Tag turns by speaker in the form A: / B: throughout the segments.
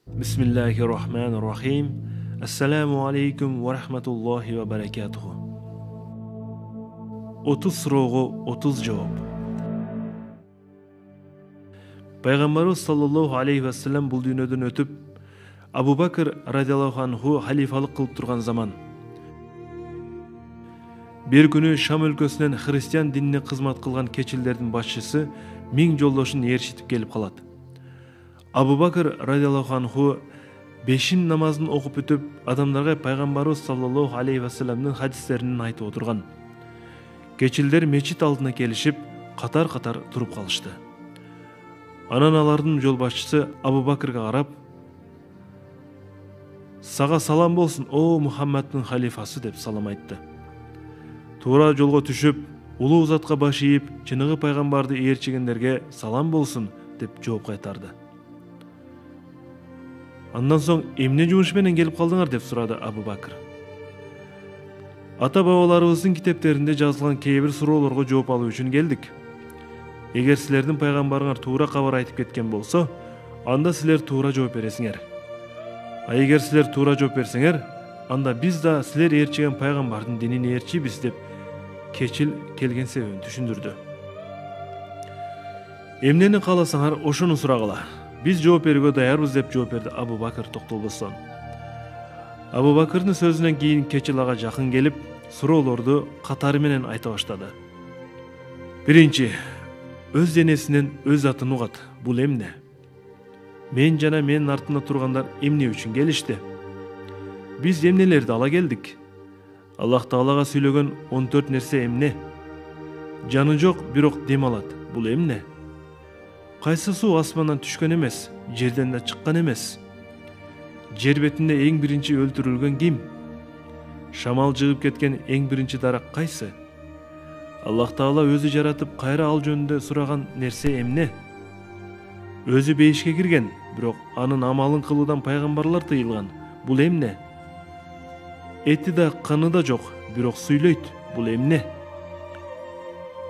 A: Bismillahirrahmanirrahim. Assalamu alaikum wa rahmatullahi wa barakatuhu. 30 суроо 30 жооп. Пайгамбарыбыз саллаллаху алейхи ва саллям бул дүйнөдөн өтүп, Абу Бакр радиаллаху анху халифалык кылып турган заман. Бир күнү Шам өлкөсүнөн христиан динине кызмат кылган кечилдердин башчысы 1000 жолдошун ээрчитип келип калат. Абу Бакр радиаллаху анху бешин намазын окуп бүтүп, адамдарга пайгамбарыбыз саллаллаху алейхи ва салламдын хадистерин айтып отурган. Кечилдер мечит алдына келишип, катар-катар туруп калышты. Анан алардын жол башчысы Абу Бакрга карап: "Сага салам болсун, о Мухаммаддын халифасы" деп салам айтты. Туура жолго түшүп, улуу затка баш ийип, чыныгы пайгамбарды ээрчигендерге салам болсун деп жооп кайтарды. Андан соң эмне жумуш менен келип калдыңар деп сурады Абу Бакр. Ата бабаларыбыздын китептеринде жазылган кээ бир суроолорго жооп алуу үчүн келдик. Эгер силердин пайгамбарыңар туура кабар айтып кеткен болсо, анда силер туура жооп бересиңер. А эгер силер туура жооп берсеңер, анда биз да силер ээрчиген пайгамбардын динин ээрчийбиз деп кечил келген себебин түшүндүрдү. Эмнени кааласаңар ошону сурагыла. Биз жооп берүүгө даярбыз деп жооп берди Абу Бакр токтолбостон. Абу Бакрдын сөзүнөн кийин кечил ага жакын келип, суроолорду катары менен айта баштады. Биринчи, өз денесинен өз атын угат. Бул эмне? Мен жана менин артымда тургандар эмне үчүн келишти? Биз эмнелерди ала келдик? Аллах Таалага сүйлөгөн 14 нерсе эмне? Жаны жок, бирок дем алат. Бул эмне? Кайсы суу асмандан түшкөн эмес, жерден да чыккан эмес? Жер бетинде эң биринчи өлтүрүлгөн ким? Шамал жыгып кеткен эң биринчи дарак кайсы? Аллах Таала өзү жаратып, кайра ал жөнүндө сураган нерсе эмне? Өзү бейишке кирген, бирок анын амалын кылуудан пайгамбарлар тыйылган. Бул эмне? Эти да, каны да жок, бирок сүйлөйт. Бул эмне?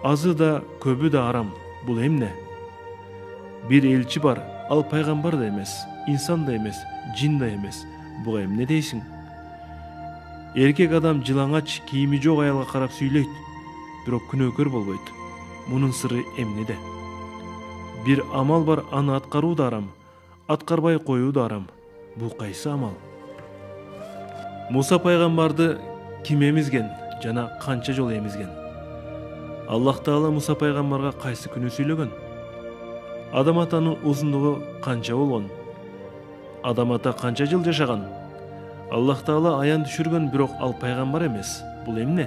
A: Азы да, көбү да арам. Бул эмне? Бир элчи бар, ал пайгамбар да эмес, инсан да эмес, жин да эмес. Буга эмне дейсиң? Эркек адам жылаңач, кийими жок аялга карап сүйлөйт, бирок күнөөкөр болбойт. Мунун сыры эмнеде? Бир амал бар, аны аткаруу да арам, аткарбай коюу да арам. Бул кайсы амал? Муса пайгамбарды ким эмизген жана канча жолу эмизген? Аллах Таала Муса пайгамбарга кайсы күнү сүйлөгөн? Адам атанын узундугу канча болгон? Адам ата канча жыл жашаган? Аллах Таала аян түшүргөн, бирок ал пайгамбар эмес. Бул эмне?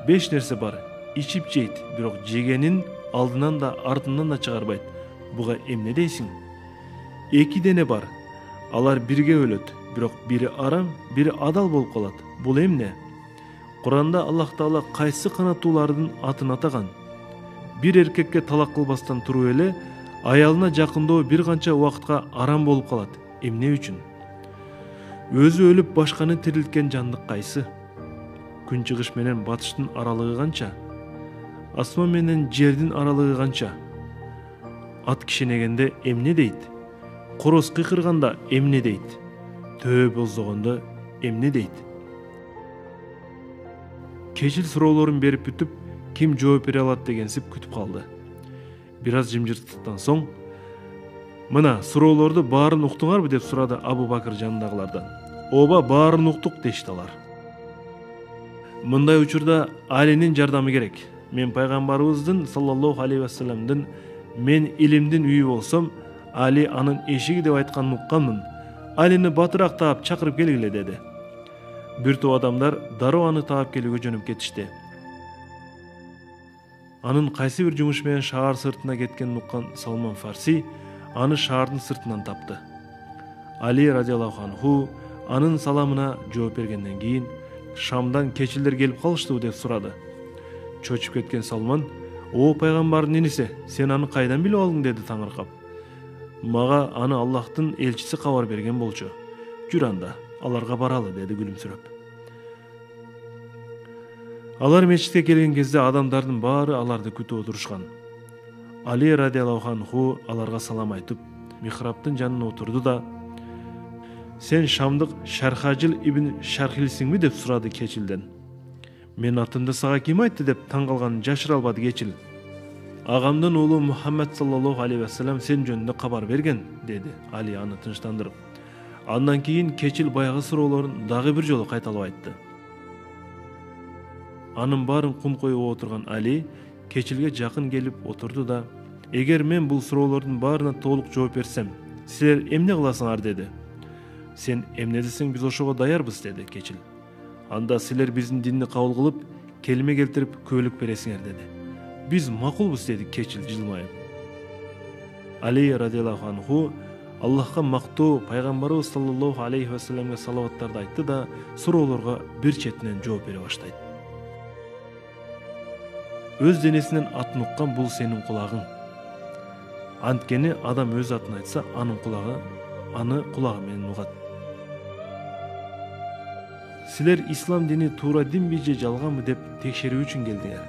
A: 5 нерсе бар. Ичип жейт, бирок жегенин алдынан да артынан да чыгарбайт. Буга эмне дейсиң? 2 дене бар. Алар бирге өлөт, бирок бири арам, бири адал болуп калат. Бул эмне? Куранда Аллах Таала кайсы канаттуулардын атын атаган? Бир эркекке талак кылбастан туруп эле аялына жакындоо бир канча убакытка арам болуп калат. Эмне үчүн? Өзү өлүп башканы тирилткен жандык кайсы? Күнчыгыш менен батыштын аралыгы канча? Асман менен жердин аралыгы канча? Ат кишенегенде эмне дейт? Короз кыйкырганда эмне дейт? Төө боздогондо эмне дейт? Кечил суроолорун берип бүтүп, ким жооп бере алат дегенсип күтүп калды. Бир аз жымжырттыктан соң: "Мына суроолорду баарын уктуңарбы?" деп сурады Абу Бакр жанындагылардан. "Ооба, баарын уктук" дешти алар. Мындай учурда Алинин жардамы керек. Мен пайгамбарыбыздын саллаллаху алейхи ва салламдын "Мен илимдин үйү болсом, Али анын эшиги" деп айтканын укканмын. Алини батыраак таап чакырып келгиле деди. Бир топ адамдар дароо аны таап келүүгө жөнөп кетишти. Анын кайсы бир жумуш менен шаар сыртына кеткенин уккан Салман Фарси аны шаардын сыртынан тапты. Али радиаллаху анху анын саламына жооп бергенден кийин: "Шамдан кечилдер келип калыштыбы?" деп сурады. Чочуп кеткен Салман: "О пайгамбардын иниси, сен аны кайдан билип алдың?" деди таңыркап. "Мага аны Аллахтын элчиси кабар берген болчу. Жүр анда, аларга баралы" деди күлүмсүрөп. Алар мечитке келген кезде адамдардын баары аларды күтүп отурушкан. Али радиаллаху анху аларга салам айтып, михрабтын жанына отурду да: Sen Шамдык Шархажил ибн Шархилсиңби деп сурады Кечилден. Мен атымды сага ким айтты деп таң калганын жашыра албады Кечил. Агамдын уулу Мухаммад саллаллаху алейхи вассалам сен жөнүндө кабар берген, деди Али аны тынчтандырып. Андан кийин Кечил баягы суроолорун дагы бир жолу кайталап айтты. Анын баарын кум коюп отурган Али Кечилге жакын келип отурду да, эгер мен бул суроолордун баарына толук жооп берсем, силер эмне кыласыңар, деди. Сен эмне десең биз ошого даярбыз, деди Кечил. Анда силер биздин динди кабыл кылып, келме келтирип көөлүк бересиңер, деди. Биз макулбуз, деди Кечил жылмайып. Али радиаллаху анху Аллахка мактоо, пайгамбарыбыз саллаллаху алейхи вассаламга салаваттарды айтты да, суроолорго бир четинен жооп бере баштайт. Өз денесинен атын уккан бул сенин кулагың. Анткени адам өз атын айтса, аны кулагы менен угат. Силер ислам дини туура динби же жалганбы деп текшерүү үчүн келдиңер.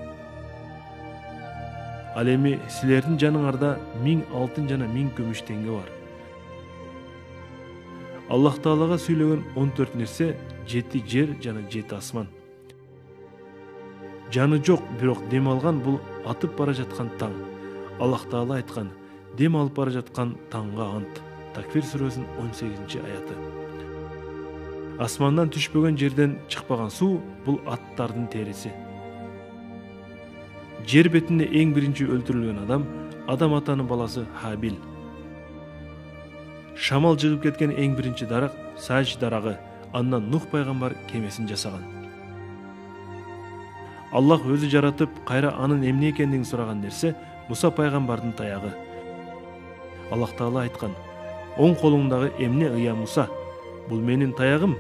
A: Ал эми силердин жаныңарда 1000 алтын жана 1000 күмүш теңге бар. Аллах Таалага сүйлөгөн 14 нерсе 7 жер жана 7 асман. Жаны жок, бирок дем алган бул атып бара жаткан таң. Аллах Таала айткан: "Дем алып бара жаткан таңга ант." Таквир сүрөсүнүн 18-аяты. Асмандан түшпөгөн жерден чыкпаган суу бул аттардын териси. Жер бетинде эң биринчи өлтүрүлгөн адам атанын баласы Хабил. Шамал жыгып кеткен эң биринчи дарак Саж дарагы, андан Нух пайгамбар кемесин жасаган. Аллах өзү жаратып, кайра анын эмне экендигин сураган нерсе Муса пайгамбардын таягы. Аллах Таала айткан: "Оң колуңдагы эмне, ыя Муса? Бул менин таягым.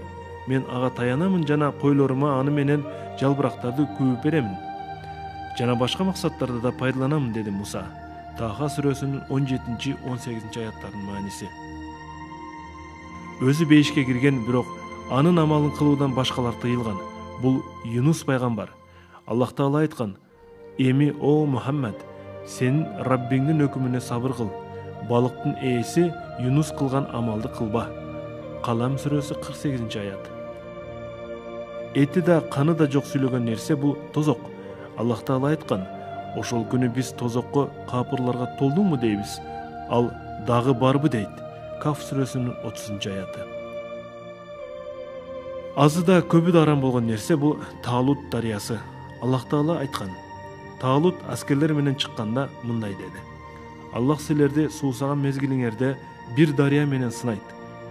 A: Мен ага таянамын жана койлорума аны менен жалбырактарды күбүп беремин. Жана башка максаттарда да пайдаланамын", деди Муса. Таха сүрөсүнүн 17-18 аяттарынын мааниси. Өзү бейишке кирген, бирок анын амалын кылуудан башкалар тыйылган. Бул Юнус пайгамбар. Аллах Таала айткан: "Эми о Мухаммад, сен Раббиңдин өкүмүнө сабыр кыл. Балыктын ээси Юнус кылган амалды кылба." Калам сүрөсү 48-аят. Эти да каны да жок сүйлөгөн нерсе бул тозок. Аллах Таала айткан: "Ошол күнү биз тозокко капырларга толдуңбу дейбиз. Ал дагы барбы?" дейт. Каф сүрөсүнүн 30-аяты. Азы да көбү да арам болгон нерсе бул Талут дарыясы. Аллах Таала айткан: "Талут аскерлер менен чыкканда мындай деди: Аллах силерди суусаган мезгилиңерде бир дарыя менен сынайт.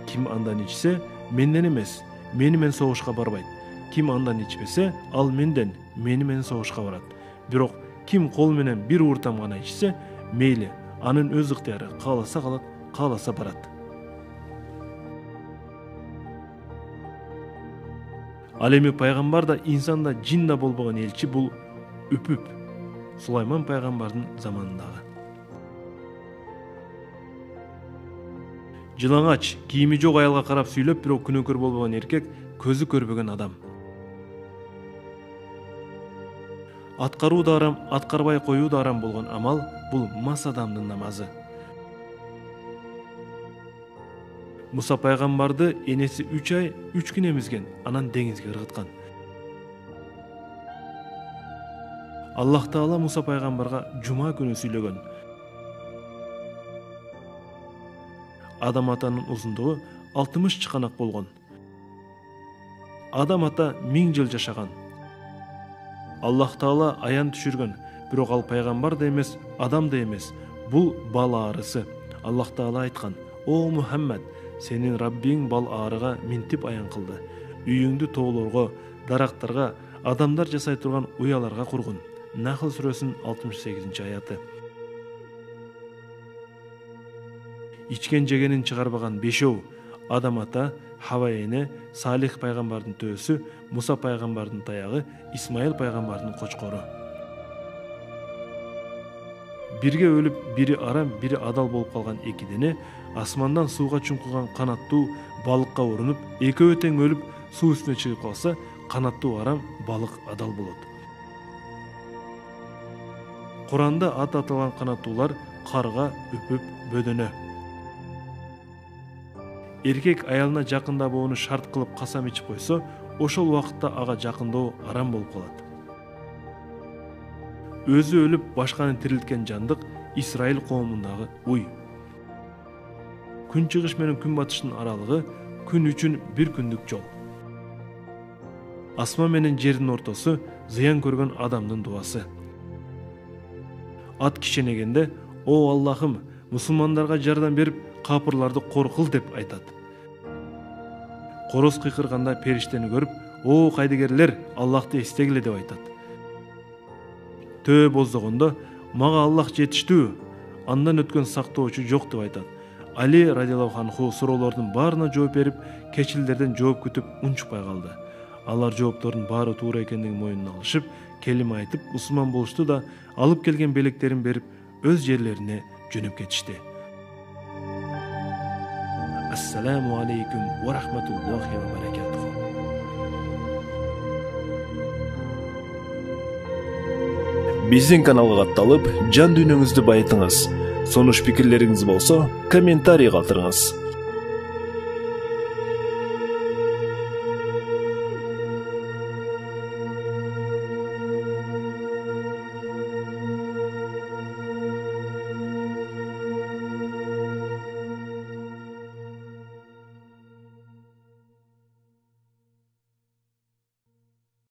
A: Ким андан ичсе, менден эмес, мени менен согушка барбайт. Ким андан ичпесе, ал мени менен согушка барат. Бирок ким кол менен бир ууртам гана ичсе, мейли, анын өз ыктыяры, кааласа калат, кааласа барат." Ал эми пайгамбар да, инсан да, жин да болбогон элчи бул Үпүп, Сулайман пайгамбардын заманындагы. Жылаңач, кийими жок аялга карап сүйлөп, бирок күнөөкөр болбогон эркек, көзү көрбөгөн адам. Аткаруу да арам, аткарбай коюу да арам болгон амал бул мас адамдын намазы. Муса пайгамбарды энеси 3 ай 3 күн эмизген, анан деңизге ыргыткан. Аллах Таала Муса пайгамбарга жума күнү сүйлөгөн. Адам атанын узундугу 60 чыканак болгон. Адам ата 1000 жыл жашаган. Аллах Таала аян түшүргөн, бирок ал пайгамбар да эмес, адам да эмес. Бул бал аарысы. Аллах Таала айткан: "О Мухаммад, сенин Раббиң бал аарыга минтип аян кылды. Үйүңдү тоолорго, дарактарга, адамдар жасай турган уяларга кургун." Нахл сүрөсүнүн 68-аяты. Ичкен жегенин чыгарбаган бешөө Адам ата, Хава эне, Салих пайгамбардын төөсү, Муса пайгамбардын таягы, Исмаил пайгамбардын кочкору. Бирге өлүп, бири арам, бири адал болуп калган эки дене асмандан сууга чуңкуган канаттуу балыкка урунуп, экөө тең өлүп, суу үстүнө чыгып калса, канаттуу арам, балык адал болот. Куранда ат аталган канаттуулар карга, үпүп, бөдөнө. эркек аялына жакындабоону шарт кылып касам ичип койсо, ошол убакытта ага жакындоо арам болуп калат. Өзү өлүп башканы тирилткен жандык Исраил коомундагы уй. Күн чыгыш менен күн батыштын аралыгы күн үчүн бир күндүк жол. Асма менен жердин ортосу зыян көргөн адамдын дубасы. Ат кишенегенде, "О Аллахым, мусулмандарга жардам берип, капырларды коркул" деп айтат. Короз кыйкырганда периштени көрүп, "О кайдыгерлер, Аллахты эстегиле" деп айтат. Төө боздогондо, "Мага Аллах жетиштүү, андан өткөн сактоочу жок" деп айтат. Али радиаллаху анху суроолордун баарына жооп берип, кечилдерден жооп күтүп унчукпай калды. Алар жооптордун баары туура экендигин мойнуна алышып, келиме айтып, мусулман болушту да, алып келген белектерин берип, өз жерлерине жөнөп кетишти. Ассаламу алейкум ва рахматуллахи ва баракатуху.
B: Биздин каналга катталып, жан дүйнөңүздү байытыңыз. Сунуш пикирлериңиз болсо, комментарий калтырыңыз.